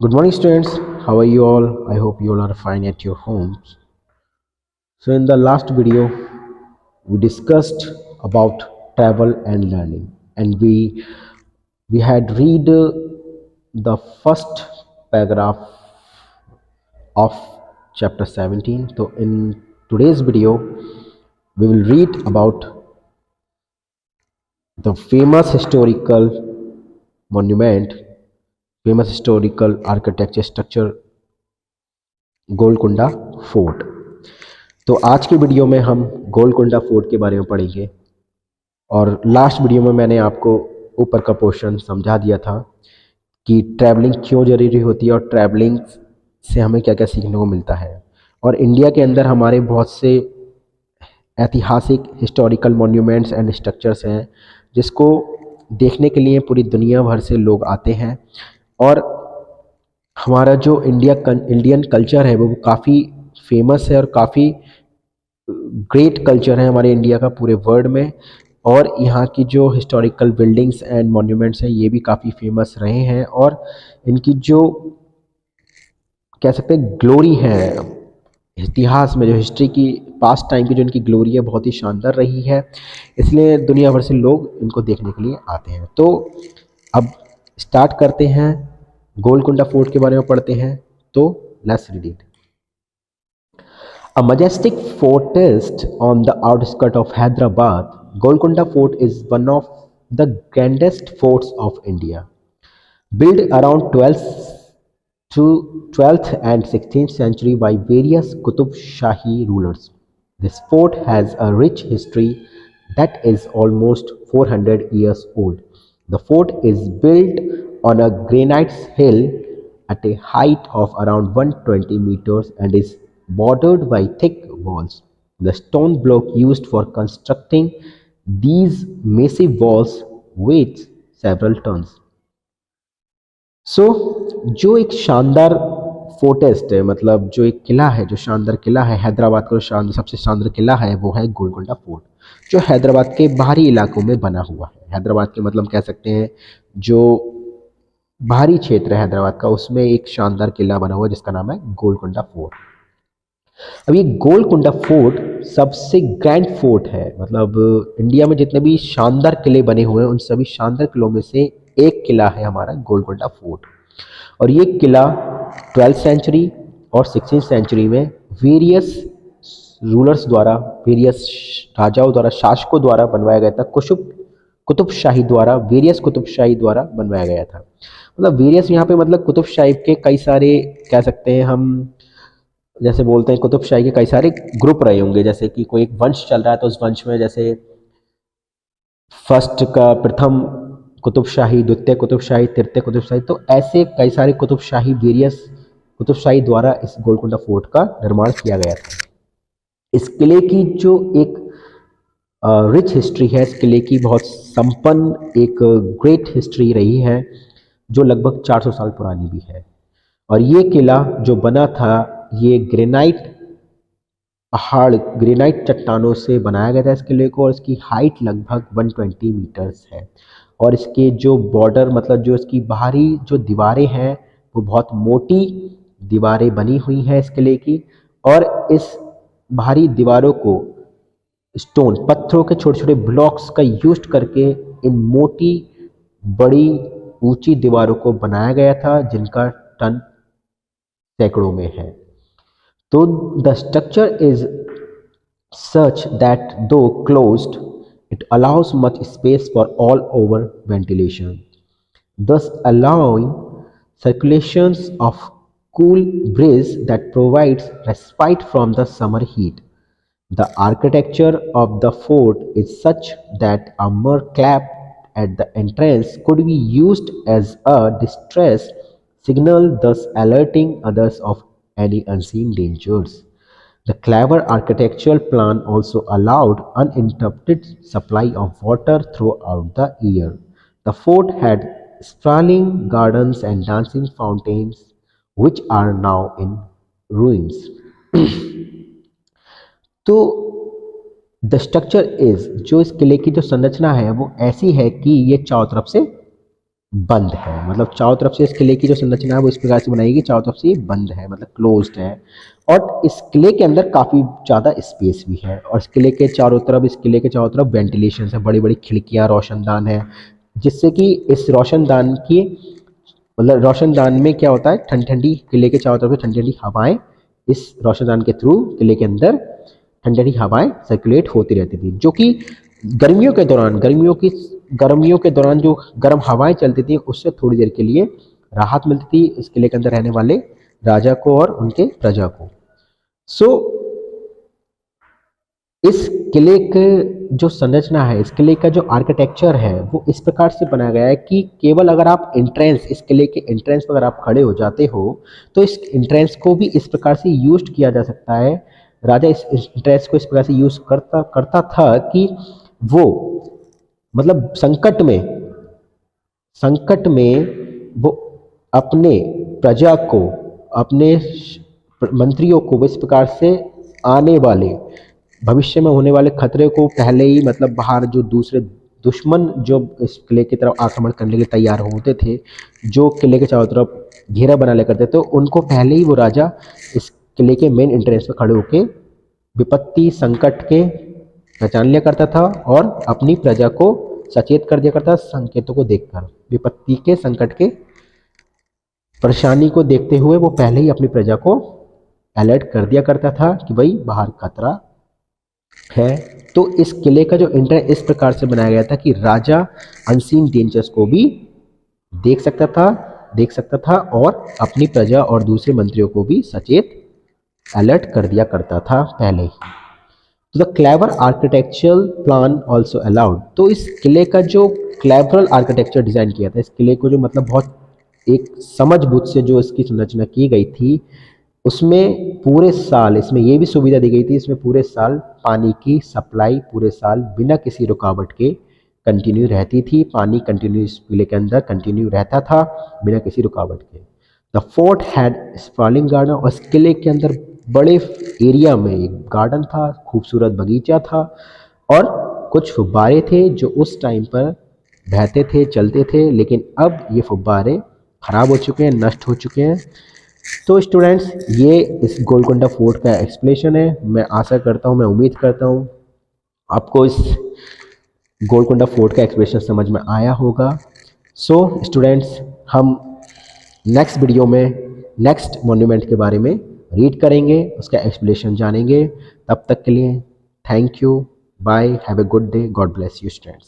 Good morning, students. How are you all? I hope you all are fine at your homes. So, in the last video, we discussed about travel and learning, and we had read the first paragraph of chapter 17. So, in today's video, we will read about the monument, famous historical architecture structure, Golconda fort. तो आज की video में हम Golconda fort के बारे में पढ़ेंगे। और लास्ट वीडियो में मैंने आपको ऊपर का पोर्शन समझा दिया था कि ट्रैवलिंग क्यों ज़रूरी होती है और ट्रैवलिंग से हमें क्या क्या सीखने को मिलता है। और इंडिया के अंदर हमारे बहुत से ऐतिहासिक हिस्टोरिकल मॉन्यूमेंट्स एंड स्ट्रक्चर्स हैं जिसको देखने के लिए पूरी दुनिया भर से लोग आते हैं। और हमारा जो इंडियन कल्चर है वो काफ़ी फेमस है और काफ़ी ग्रेट कल्चर है हमारे इंडिया का पूरे वर्ल्ड में। और यहाँ की जो हिस्टोरिकल बिल्डिंग्स एंड मॉन्यूमेंट्स हैं ये भी काफ़ी फेमस रहे हैं। और इनकी जो कह सकते हैं ग्लोरी है इतिहास में, जो हिस्ट्री की पास्ट टाइम की जो इनकी ग्लोरी है बहुत ही शानदार रही है, इसलिए दुनिया भर से लोग इनको देखने के लिए आते हैं। तो अब स्टार्ट करते हैं, गोलकुंडा फोर्ट के बारे में पढ़ते हैं। तो let's read it. A majestic fortress on the outskirts of Hyderabad, Golconda Fort is one of the grandest forts of India. Built around 12th and 16th century by various Qutub Shahi rulers, this fort has a rich history that is almost 400 years old. The fort is built on a granite hill at a height of around 120 meters and is bordered by thick walls. The stone block used for constructing these massive walls weighs several tons. जो एक शानदार फोर्टेस्ट है, मतलब जो एक किला है, जो शानदार किला है हैदराबाद का, सबसे शानदार किला है वो है गोलकुंडा फोर्ट, जो हैदराबाद के बाहरी इलाकों में बना हुआ है। हैदराबाद के मतलब कह सकते हैं जो बाहरी क्षेत्र है हैदराबाद का, उसमें एक शानदार किला बना हुआ है जिसका नाम है गोलकुंडा फोर्ट। अब ये गोलकुंडा फोर्ट सबसे ग्रैंड फोर्ट है, मतलब इंडिया में जितने भी शानदार किले बने हुए हैं उन सभी शानदार किलों में से एक किला है हमारा गोलकुंडा फोर्ट। और ये किला 12th सेंचुरी और 16th सेंचुरी में वेरियस रूलर्स द्वारा, वेरियस राजाओं द्वारा, शासकों द्वारा बनवाया गया था। कुतुब शाही द्वारा, वेरियस कुतुब शाही द्वारा बनवाया गया था। मतलब वेरियस यहाँ पे मतलब कुतुब शाही के कई सारे, कह सकते हैं हम जैसे बोलते हैं कुतुब शाही के कई सारे ग्रुप रहे होंगे। जैसे कि कोई एक वंश चल रहा है तो उस वंश में जैसे प्रथम कुतुब शाही, द्वितीय कुतुब शाही, तृतीय कुतुब शाही, तो ऐसे कई सारे कुतुब शाही, वेरियस कुतुब शाही द्वारा इस गोलकुंडा फोर्ट का निर्माण किया गया था। इस किले की जो एक रिच हिस्ट्री है, इस किले की बहुत संपन्न एक ग्रेट हिस्ट्री रही है जो लगभग 400 साल पुरानी भी है। और ये किला जो बना था ये ग्रेनाइट चट्टानों से बनाया गया था इस किले को, और इसकी हाइट लगभग 120 मीटर्स है। और इसके जो बॉर्डर, मतलब जो इसकी बाहरी जो दीवारें हैं वो बहुत मोटी दीवारें बनी हुई हैं इस किले की। और इस बाहरी दीवारों को पत्थरों के छोटे छोटे ब्लॉक्स का यूज करके इन मोटी बड़ी ऊंची दीवारों को बनाया गया था जिनका टन सैकड़ों में है। तो the structure is such that though closed, it allows much space for all over ventilation, thus allowing circulations of cool breeze that provides respite from the summer heat. The architecture of the fort is such that a mere clap at the entrance could be used as a distress signal, thus alerting others of any unseen dangers. The clever architectural plan also allowed uninterrupted supply of water throughout the year. The fort had sprawling gardens and dancing fountains, which are now in ruins. तो the structure is, जो इस किले की जो संरचना है वो ऐसी है कि ये चारों तरफ से बंद है, मतलब चारों तरफ से इस किले की जो संरचना है वो इस प्रकार से बनाई गई, चारों तरफ से ये बंद है, मतलब क्लोज्ड है। और इस किले के अंदर काफ़ी ज़्यादा स्पेस भी है, और इस किले के चारों तरफ, इस किले के चारों तरफ वेंटिलेशन है, बड़ी बड़ी खिड़कियाँ, रोशनदान है, जिससे कि इस रोशनदान की, मतलब रोशनदान में क्या होता है, ठंडी ठंडी, किले के चारों तरफ से ठंडी ठंडी हवाएं इस रोशनदान के थ्रू किले के अंदर ठंडी ठंडी हवाएं सर्कुलेट होती रहती थी, जो कि गर्मियों के दौरान, गर्मियों के दौरान जो गर्म हवाएं चलती थी उससे थोड़ी देर के लिए राहत मिलती थी इस किले के अंदर रहने वाले राजा को और उनके प्रजा को। सो इस किले के जो संरचना है, इस किले का जो आर्किटेक्चर है वो इस प्रकार से बनाया गया है कि केवल अगर आप एंट्रेंस, इस किले के एंट्रेंस पर अगर आप खड़े हो जाते हो तो इस एंट्रेंस को भी इस प्रकार से यूज किया जा सकता है। राजा इस एंट्रेंस को इस प्रकार से यूज करता करता था कि वो, मतलब संकट में वो अपने प्रजा को, अपने मंत्रियों को इस प्रकार से आने वाले, भविष्य में होने वाले खतरे को पहले ही, मतलब बाहर जो दूसरे दुश्मन जो इस किले की तरफ आक्रमण करने के लिए तैयार होते थे, जो किले के चारों तरफ घेरा बना लिया करते थे, उनको पहले ही वो राजा इस किले के मेन एंट्रेंस पर खड़े होकर विपत्ति संकट के पहचान लिया करता था और अपनी प्रजा को सचेत कर दिया करता, संकेतों को देखकर, विपत्ति के, संकट के, परेशानी को देखते हुए वो पहले ही अपनी प्रजा को अलर्ट कर दिया करता था कि भाई बाहर खतरा है। तो इस किले का जो इंटर इस प्रकार से बनाया गया था कि राजा अनसीन डेंजर्स को भी देख सकता था और अपनी प्रजा और दूसरे मंत्रियों को भी सचेत अलर्ट कर दिया करता था पहले ही। तो the clever architectural plan also allowed, तो इस किले का जो क्लेवरल आर्किटेक्चर डिज़ाइन किया था, इस किले को जो मतलब बहुत एक समझबूझ से जो इसकी संरचना की गई थी, उसमें पूरे साल इसमें ये भी सुविधा दी गई थी, इसमें पूरे साल पानी की सप्लाई पूरे साल बिना किसी रुकावट के कंटिन्यू रहती थी, पानी कंटिन्यू इस किले के अंदर कंटिन्यू रहता था बिना किसी रुकावट के। The fort had sprawling garden, और इस किले के अंदर बड़े एरिया में एक गार्डन था, खूबसूरत बगीचा था और कुछ फुब्बारे थे जो उस टाइम पर बहते थे, चलते थे, लेकिन अब ये फुब्बारे खराब हो चुके हैं, नष्ट हो चुके हैं। तो स्टूडेंट्स, ये इस गोलकुंडा फोर्ट का एक्सप्लेनेशन है। मैं आशा करता हूँ, मैं उम्मीद करता हूँ आपको इस गोलकुंडा फोर्ट का एक्सप्लेनेशन समझ में आया होगा। सो स्टूडेंट्स, हम नेक्स्ट वीडियो में नेक्स्ट मॉन्यूमेंट के बारे में रीड करेंगे, उसका एक्सप्लेनेशन जानेंगे। तब तक के लिए thank you, bye, have a good day, God bless you students.